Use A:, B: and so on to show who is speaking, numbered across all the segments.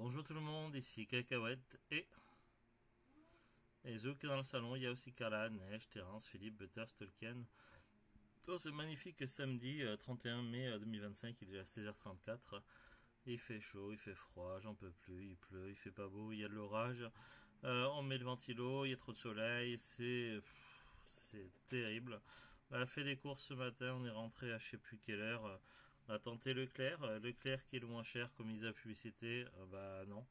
A: Bonjour tout le monde, ici Cacahuète et Zouk est dans le salon. Il y a aussi Carla, Neige, Terence, Philippe, Butters, Tolkien. Dans ce magnifique samedi 31 mai 2025, il est à 16h34. Il fait chaud, il fait froid, j'en peux plus, il pleut, il fait pas beau, il y a de l'orage. On met le ventilo, il y a trop de soleil, c'est terrible. On a fait des courses ce matin, on est rentré à je sais plus quelle heure. On a tenté Leclerc, Leclerc qui est le moins cher comme ils a publicité, bah non.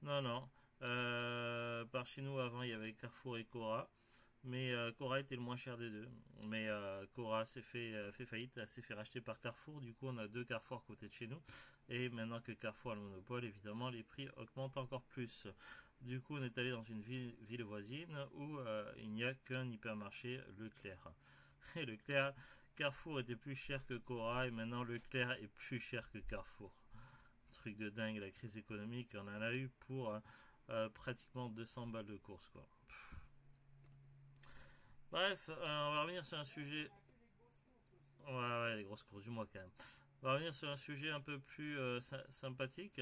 A: Non, non. Par chez nous, avant, il y avait Carrefour et Cora. Mais Cora était le moins cher des deux. Mais Cora fait faillite, elle s'est fait racheter par Carrefour. Du coup, on a deux Carrefour à côté de chez nous. Et maintenant que Carrefour a le monopole, évidemment, les prix augmentent encore plus. Du coup, on est allé dans une ville voisine où il n'y a qu'un hypermarché Leclerc. Et Leclerc, Carrefour était plus cher que Cora et maintenant Leclerc est plus cher que Carrefour. Truc de dingue, la crise économique, on en a eu pour pratiquement 200 balles de course, quoi. Bref, on va revenir sur un sujet. Ouais, ouais, les grosses courses du mois quand même. On va revenir sur un sujet un peu plus sympathique.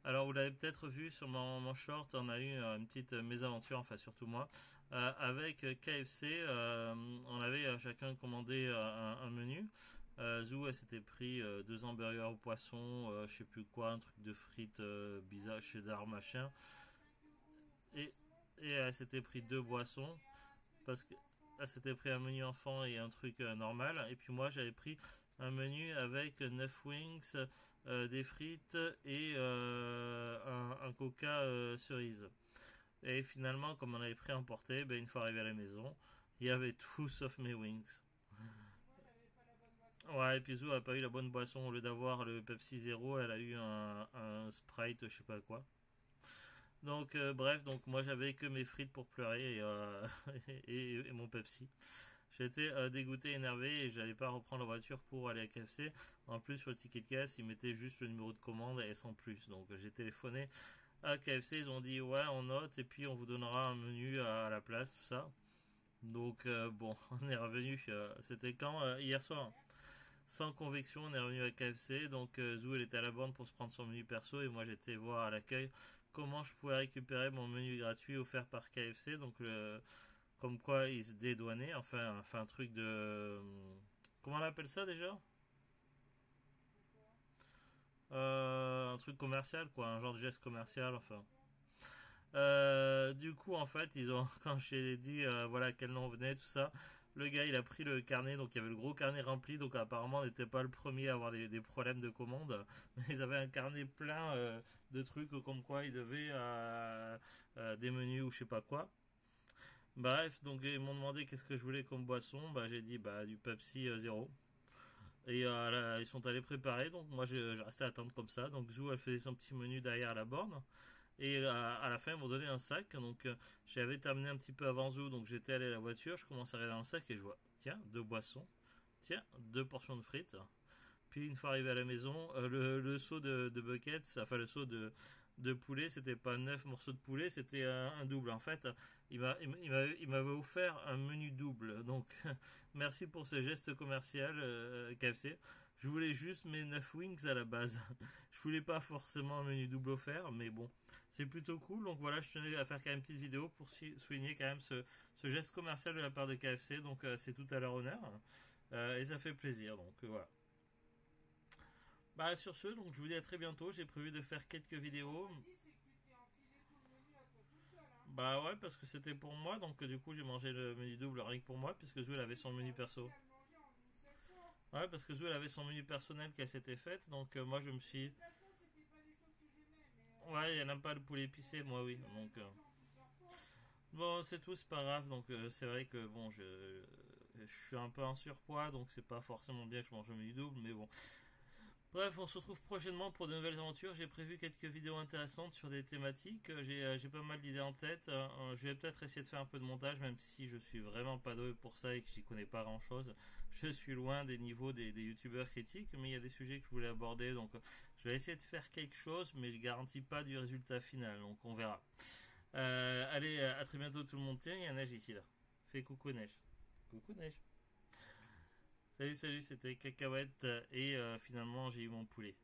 A: Alors, vous l'avez peut-être vu sur mon short, on a eu une petite mésaventure, enfin surtout moi, avec KFC. On avait chacun commandé un menu. Zou, elle s'était pris deux hamburgers au poisson, je sais plus quoi, un truc de frites bizarre, cheddar, machin. Et, et elle s'était pris deux boissons, parce que elle s'était pris un menu enfant et un truc normal. Et puis moi, j'avais pris un menu avec 9 wings, des frites et un coca cerise. Et finalement, comme on avait pris un porté, ben, une fois arrivé à la maison, il y avait tout sauf mes wings. Ouais, et puis Zou a pas eu la bonne boisson. Au lieu d'avoir le Pepsi Zero, elle a eu un Sprite, je sais pas quoi. Donc, bref, donc moi j'avais que mes frites pour pleurer et mon Pepsi. J'étais dégoûté, énervé et j'allais pas reprendre la voiture pour aller à KFC. En plus, sur le ticket de caisse, ils mettaient juste le numéro de commande et sans plus. Donc, j'ai téléphoné à KFC. Ils ont dit ouais, on note et puis on vous donnera un menu à la place, tout ça. Donc, bon, on est revenu. C'était quand hier soir. Sans conviction, on est revenu à KFC. Donc, Zou, elle était à la borne pour se prendre son menu perso et moi, j'étais voir à l'accueil comment je pouvais récupérer mon menu gratuit offert par KFC. Donc, comme quoi ils se dédouanaient, enfin un truc de... Comment on appelle ça déjà? Un truc commercial, quoi, un genre de geste commercial, enfin. Du coup, en fait, ils ont, quand j'ai dit voilà quel nom venait, tout ça, le gars il a pris le carnet, donc il y avait le gros carnet rempli, donc apparemment on n'était pas le premier à avoir des problèmes de commande, mais ils avaient un carnet plein de trucs comme quoi ils devaient des menus ou je sais pas quoi. Bref, donc ils m'ont demandé qu'est-ce que je voulais comme boisson, bah j'ai dit bah du Pepsi zéro. Et là, ils sont allés préparer, donc moi j'ai resté à attendre comme ça. Donc Zou elle faisait son petit menu derrière la borne. Et à la fin, ils m'ont donné un sac. Donc, j'avais terminé un petit peu avant Zou. Donc, j'étais allé à la voiture. Je commence à regarder dans le sac et je vois, tiens, deux boissons. Tiens, deux portions de frites. Puis, une fois arrivé à la maison, le seau de bucket, enfin, le seau de poulet, c'était pas 9 morceaux de poulet, c'était un double. En fait, il m'avait offert un menu double. Donc, merci pour ce geste commercial, KFC. Je voulais juste mes 9 wings à la base. Je voulais pas forcément un menu double offert, mais bon, c'est plutôt cool. Donc voilà, je tenais à faire quand même une petite vidéo pour souligner quand même ce geste commercial de la part de KFC. Donc c'est tout à leur honneur. Et ça fait plaisir. Donc voilà. Bah sur ce, donc je vous dis à très bientôt. J'ai prévu de faire quelques vidéos. Bah ouais, parce que c'était pour moi. Donc du coup, j'ai mangé le menu double rien que pour moi, puisque Zou elle avait son menu perso. Ouais, parce que Zou elle avait son menu personnel qui s'était fait. Donc moi je me suis. Ouais, elle n'aime pas le poulet épicé, moi oui. Donc bon, c'est tout, c'est pas grave. Donc c'est vrai que bon, je suis un peu en surpoids, donc c'est pas forcément bien que je mange le menu double, mais bon. Bref, on se retrouve prochainement pour de nouvelles aventures. J'ai prévu quelques vidéos intéressantes sur des thématiques. J'ai pas mal d'idées en tête. Je vais peut-être essayer de faire un peu de montage, même si je suis vraiment pas doué pour ça et que j'y connais pas grand-chose. Je suis loin des niveaux des youtubeurs critiques, mais il y a des sujets que je voulais aborder, donc je vais essayer de faire quelque chose, mais je garantis pas du résultat final, donc on verra. Allez, à très bientôt tout le monde. Tiens, il y a Neige ici là. Fais coucou Neige. Coucou Neige. Salut, salut, c'était Cacahuète et finalement j'ai eu mon poulet.